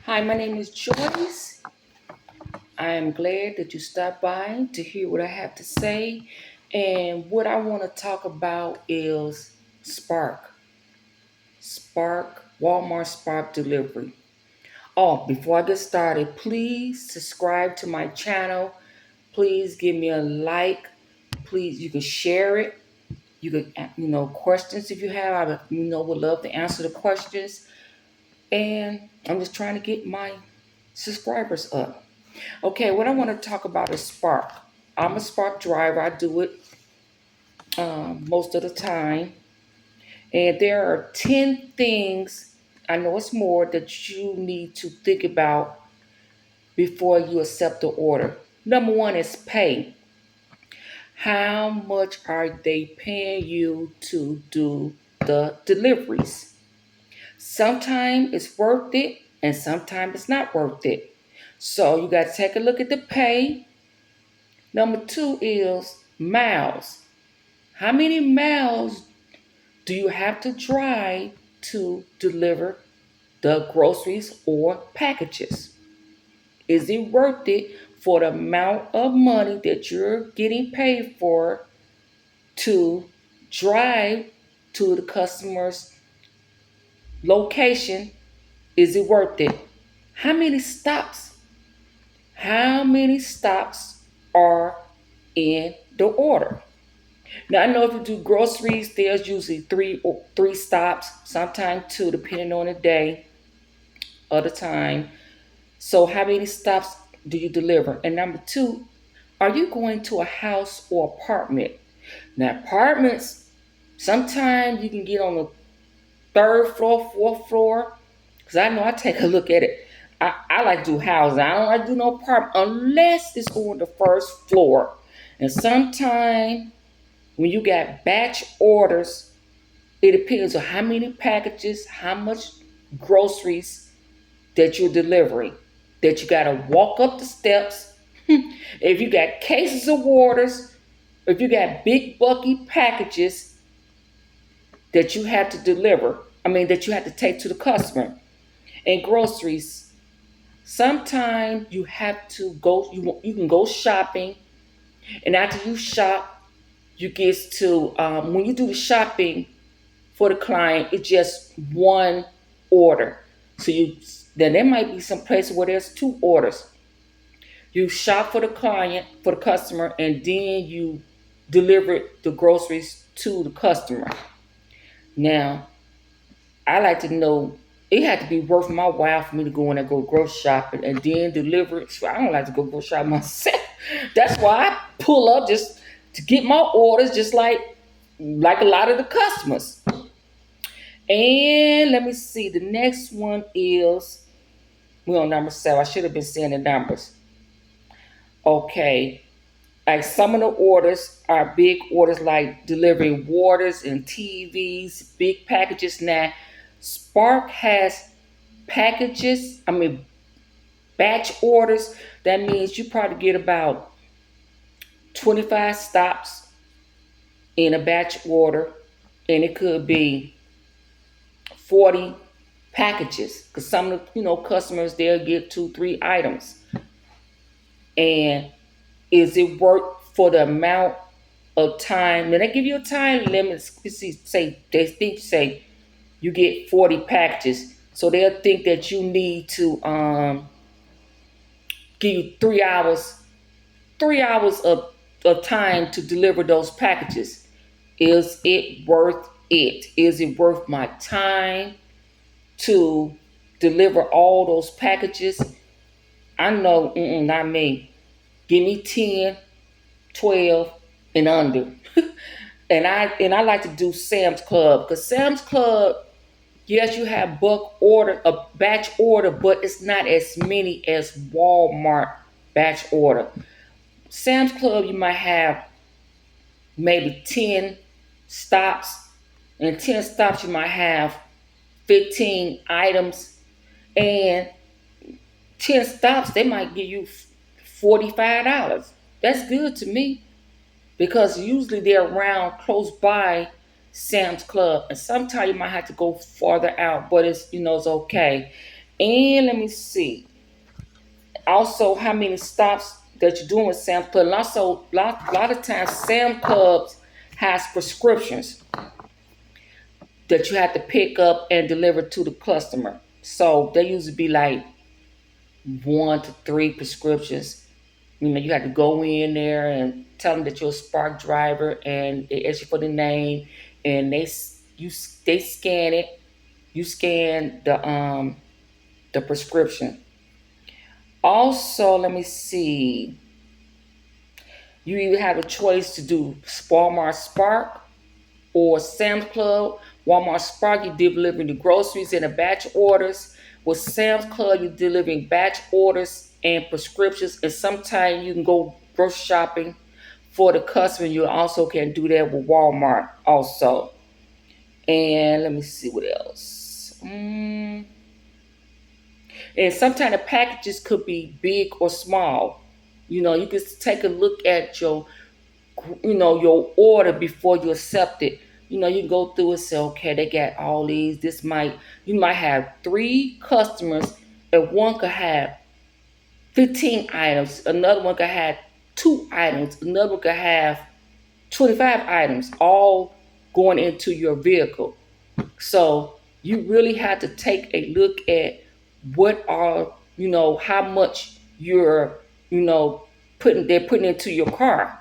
Hi, my name is Joyce. I am glad that you stopped by to hear what I have to say. And what I want to talk about is Spark. Spark, Walmart Spark delivery. Oh, before I get started, please subscribe to my channel. Please give me a like. Please, you can share it. You can, questions if you have. Would love to answer the questions. And I'm just trying to get my subscribers up. Okay, what I want to talk about is Spark. I'm a Spark driver. I do it most of the time. And there are 10 things, I know it's more, that you need to think about before you accept the order. Number one is pay. How much are they paying you to do the deliveries? Sometimes it's worth it and sometimes it's not worth it. So you got to take a look at the pay. Number two is miles. How many miles do you have to drive to deliver the groceries or packages? Is it worth it for the amount of money that you're getting paid for to drive to the customer's location? Is it worth it? How many stops? How many stops are in the order? Now I know if you do groceries, there's usually three stops, sometimes two, depending on the day or the time. So how many stops do you deliver? And number two, are you going to a house or apartment? Now apartments, sometimes you can get on the third floor, fourth floor, because I know I take a look at it. I like to do houses. I don't like to do no apartment unless it's on the first floor. And sometimes when you got batch orders, it depends on how many packages, how much groceries that you're delivering. That you got to walk up the steps. If you got cases of waters, if you got big bulky packages that you have to deliver, that you have to take to the customer. And groceries, sometimes you have to go. You can go shopping, and after you shop, you get to when you do the shopping for the client, it's just one order. So then there might be some places where there's two orders. You shop for the client, for the customer, and then you deliver the groceries to the customer. Now, I like to know it had to be worth my while for me to go in and go grocery shopping and then deliver it. So I don't like to go grocery shopping myself. That's why I pull up just to get my orders, just like a lot of the customers. And let me see. The next one is we're on number 7. I should have been saying the numbers. Okay. Like some of the orders are big orders like delivering waters and TVs, big packages. Now, Spark has packages, batch orders. That means you probably get about 25 stops in a batch order, and it could be 40 packages because some of the customers they'll get 2 3 items. And is it worth for the amount of time? Then they give you a time limit. Say you get 40 packages, so they'll think that you need to give you 3 hours, 3 hours of time to deliver those packages. Is it worth it? Is it worth my time to deliver all those packages? I know, not me. Give me 10, 12, and under. And I like to do Sam's Club because Sam's Club, yes, you have bulk order, a batch order, but it's not as many as Walmart batch order. Sam's Club, you might have maybe 10 stops, and 10 stops you might have 15 items, and 10 stops they might give you $45. That's good to me because usually they're around close by Sam's Club, and sometimes you might have to go farther out, but it's it's okay. And let me see. Also, how many stops that you're doing with Sam's Club. And also, lot of times, Sam's Clubs has prescriptions that you have to pick up and deliver to the customer. So they usually be like 1 to 3 prescriptions. You have to go in there and tell them that you're a Spark driver, and they ask you for the name, and they scan it. You scan the prescription. Also, let me see. You either have a choice to do Walmart Spark or Sam's Club. Walmart Spark, you're delivering the groceries in a batch orders. With Sam's Club, you're delivering batch orders and prescriptions. And sometimes you can go grocery shopping for the customer. You also can do that with Walmart also. And let me see what else. And sometimes the packages could be big or small. You can take a look at your order before you accept it. You can go through and say, okay, they got all these. You might have 3 customers, and one could have 15 items, another one could have 2 items, another one could have 25 items, all going into your vehicle. So you really have to take a look at how much you know, they're putting into your car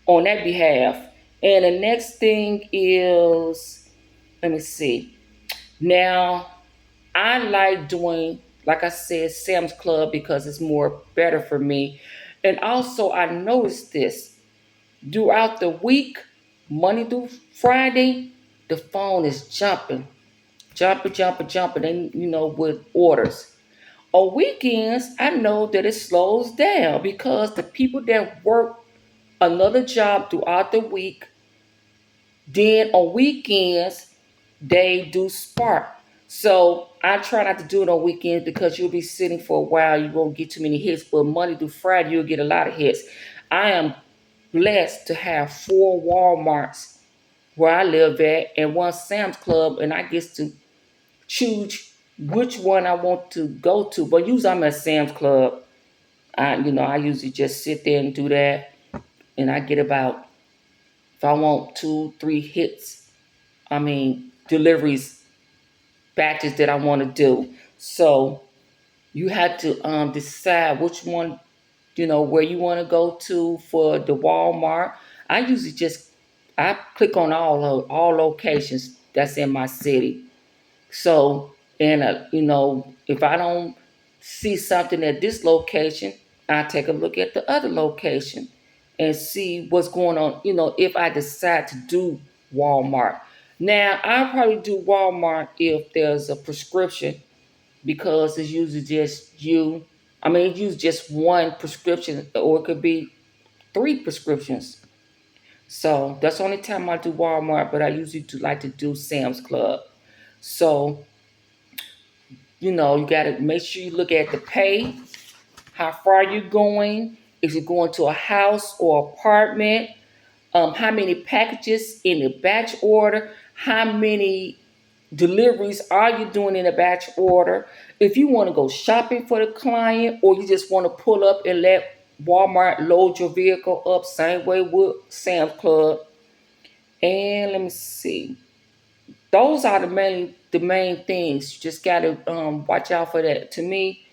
on that behalf. And the next thing is, let me see. Now, I like doing, like I said, Sam's Club because it's more better for me. And also, I noticed this throughout the week, Monday through Friday, the phone is jumping, and with orders. On weekends, I know that it slows down because the people that work another job throughout the week, then on weekends, they do Spark. So I try not to do it on weekends because you'll be sitting for a while. You won't get too many hits, but Monday through Friday, you'll get a lot of hits. I am blessed to have 4 Walmarts where I live at and one Sam's Club, and I get to choose which one I want to go to. But usually I'm at Sam's Club. I usually just sit there and do that, and I get about, if I want 2, 3 hits, deliveries, batches that I want to do. So you have to decide which one, where you want to go to for the Walmart. I usually just I click on all locations that's in my city. So, and if I don't see something at this location, I take a look at the other location and see what's going on. If I decide to do Walmart. Now, I'll probably do Walmart if there's a prescription because it's usually just you. It's usually just one prescription, or it could be 3 prescriptions. So that's the only time I do Walmart, but I usually do like to do Sam's Club. So you got to make sure you look at the pay, how far you're going, if you're going to a house or apartment, how many packages in the batch order, how many deliveries are you doing in a batch order, if you want to go shopping for the client or you just want to pull up and let Walmart load your vehicle up, same way with Sam's Club. And let me see. Those are the main things. You just gotta watch out for that. To me,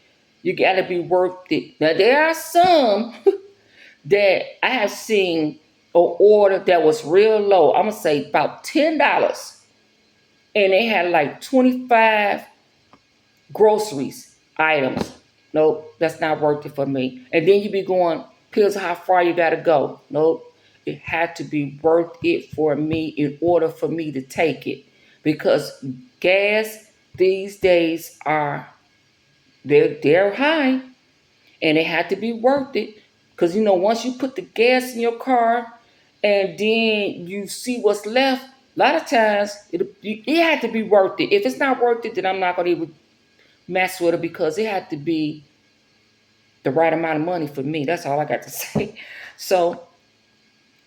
you gotta be worth it. Now there are some that I have seen an order that was real low. I'm gonna say about $10, and they had like 25 groceries items. Nope, that's not worth it for me. And then you be going, pills, how far you gotta go. Nope, it had to be worth it for me in order for me to take it. Because gas these days they're high, and it had to be worth it. Because once you put the gas in your car and then you see what's left, a lot of times it had to be worth it. If it's not worth it, then I'm not gonna even mess with it because it had to be the right amount of money for me. That's all I got to say. So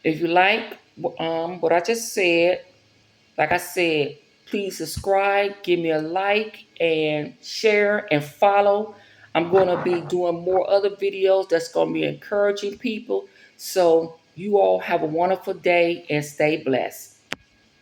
if you like what I just said, like I said, Please subscribe, give me a like, and share and follow. I'm going to be doing more other videos that's going to be encouraging people. So you all have a wonderful day and stay blessed.